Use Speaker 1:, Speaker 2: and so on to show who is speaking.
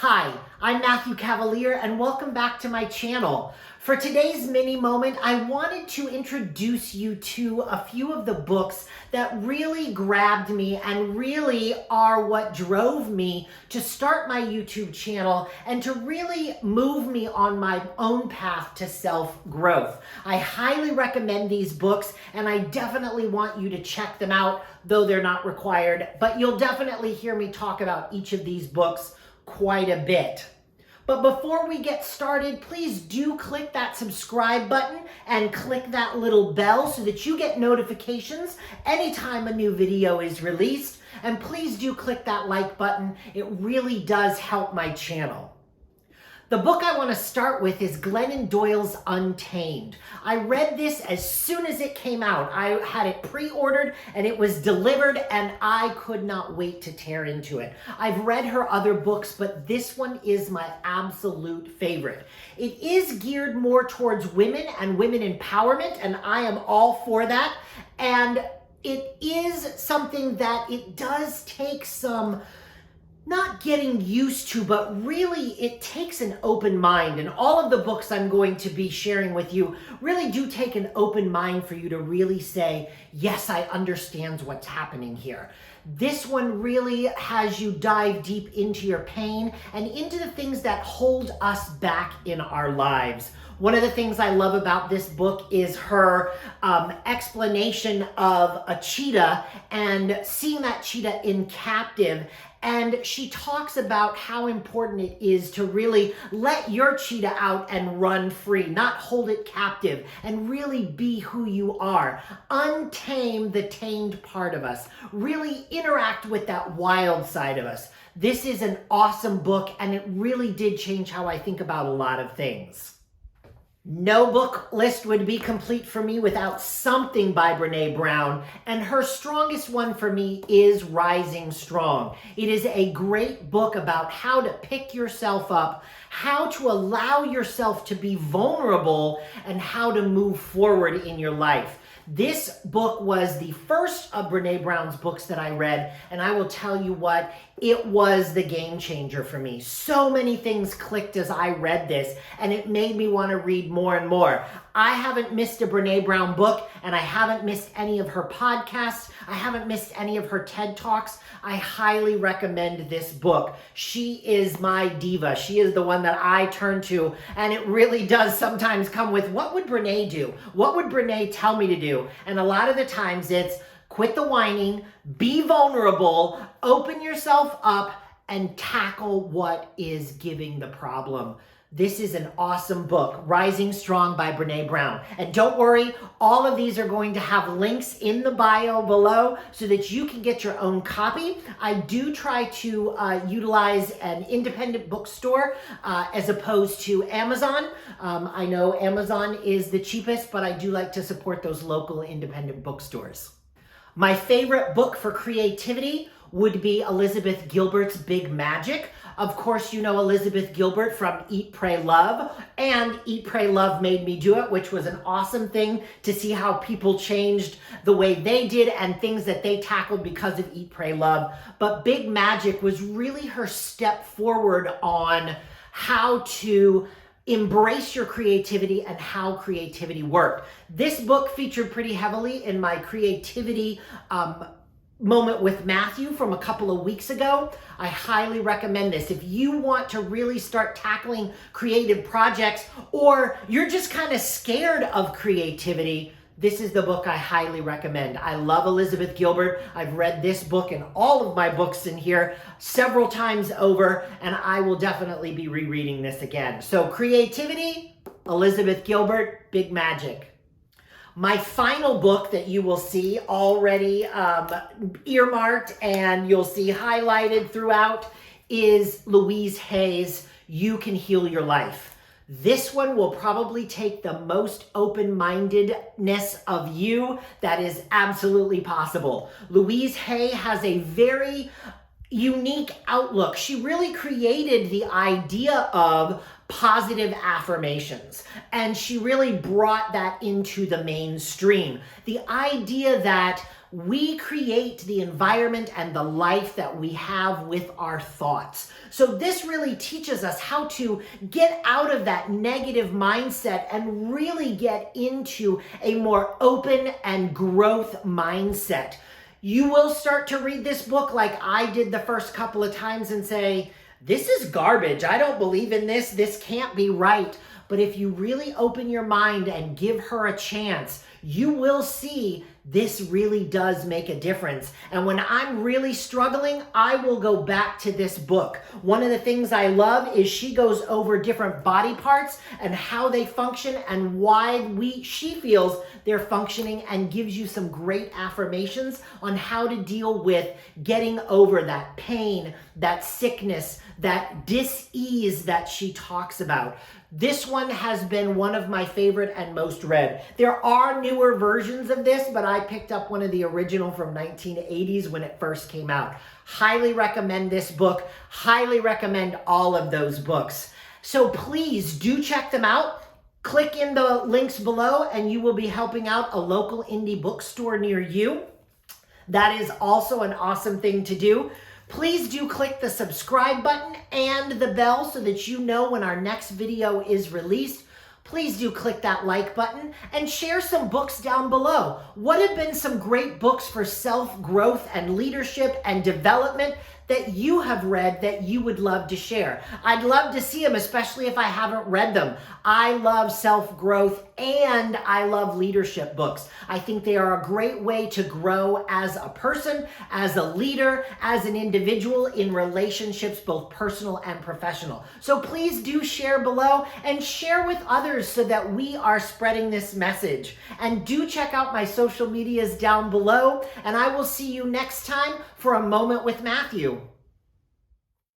Speaker 1: Hi, I'm Matthew Cavalier and welcome back to my channel. For today's mini moment, I wanted to introduce you to a few of the books that really grabbed me and really are what drove me to start my YouTube channel and to really move me on my own path to self-growth. I highly recommend these books and I definitely want you to check them out, though they're not required, but you'll definitely hear me talk about each of these books quite a bit. But before we get started, please do click that subscribe button and click that little bell so that you get notifications anytime a new video is released. And please do click that like button. It really does help my channel. The book I want to start with is Glennon Doyle's Untamed. I read this as soon as it came out. I had it pre-ordered and it was delivered and I could not wait to tear into it. I've read her other books, but this one is my absolute favorite. It is geared more towards women and women empowerment, and I am all for that. And it is something that it does take some not getting used to, but really it takes an open mind. And all of the books I'm going to be sharing with you really do take an open mind for you to really say, yes, I understand what's happening here. This one really has you dive deep into your pain and into the things that hold us back in our lives. One of the things I love about this book is her explanation of a cheetah and seeing that cheetah in captive. And she talks about how important it is to really let your cheetah out and run free, not hold it captive, and really be who you are. Untame the tamed part of us. Really interact with that wild side of us. This is an awesome book, and it really did change how I think about a lot of things. No book list would be complete for me without something by Brené Brown, and her strongest one for me is Rising Strong. It is a great book about how to pick yourself up, how to allow yourself to be vulnerable, and how to move forward in your life. This book was the first of Brené Brown's books that I read, and I will tell you what, it was the game changer for me. So many things clicked as I read this, and it made me want to read more and more. I haven't missed a Brené Brown book, and I haven't missed any of her podcasts. I haven't missed any of her TED Talks. I highly recommend this book. She is my diva. She is the one that I turn to, and it really does sometimes come with, what would Brené do? What would Brené tell me to do? And a lot of the times it's, quit the whining, be vulnerable, open yourself up, and tackle what is giving the problem. This is an awesome book, Rising Strong by Brené Brown. And don't worry, all of these are going to have links in the bio below so that you can get your own copy. I do try to utilize an independent bookstore as opposed to Amazon. I know Amazon is the cheapest, but I do like to support those local independent bookstores. My favorite book for creativity would be Elizabeth Gilbert's Big Magic. Of course, you know Elizabeth Gilbert from Eat, Pray, Love, and Eat, Pray, Love Made Me Do It, which was an awesome thing to see how people changed the way they did and things that they tackled because of Eat, Pray, Love. But Big Magic was really her step forward on how to embrace your creativity and how creativity worked. This book featured pretty heavily in my creativity moment with Matthew from a couple of weeks ago. I highly recommend this. If you want to really start tackling creative projects, or you're just kind of scared of creativity, this is the book I highly recommend. I love Elizabeth Gilbert. I've read this book and all of my books in here several times over, and I will definitely be rereading this again. So creativity, Elizabeth Gilbert, Big Magic. My final book that you will see already earmarked and you'll see highlighted throughout is Louise Hay's You Can Heal Your Life. This one will probably take the most open-mindedness of you that is absolutely possible. Louise Hay has a very unique outlook. She really created the idea of positive affirmations, and she really brought that into the mainstream. The idea that we create the environment and the life that we have with our thoughts. So this really teaches us how to get out of that negative mindset and really get into a more open and growth mindset. You will start to read this book like I did the first couple of times and say, this is garbage. I don't believe in this. This can't be right. But if you really open your mind and give her a chance, you will see this really does make a difference. And when I'm really struggling, I will go back to this book. One of the things I love is she goes over different body parts and how they function and why she feels they're functioning, and gives you some great affirmations on how to deal with getting over that pain, that sickness, that dis-ease that she talks about. This one has been one of my favorite and most read. There are newer versions of this, but I picked up one of the original from 1980s when it first came out. Highly recommend this book. Highly recommend all of those books. So please do check them out. Click in the links below and you will be helping out a local indie bookstore near you. That is also an awesome thing to do. Please do click the subscribe button and the bell so that you know when our next video is released. Please do click that like button and share some books down below. What have been some great books for self-growth and leadership and development that you have read that you would love to share? I'd love to see them, especially if I haven't read them. I love self-growth and I love leadership books. I think they are a great way to grow as a person, as a leader, as an individual in relationships, both personal and professional. So please do share below and share with others so that we are spreading this message. And do check out my social medias down below, and I will see you next time for A Moment with Matthew.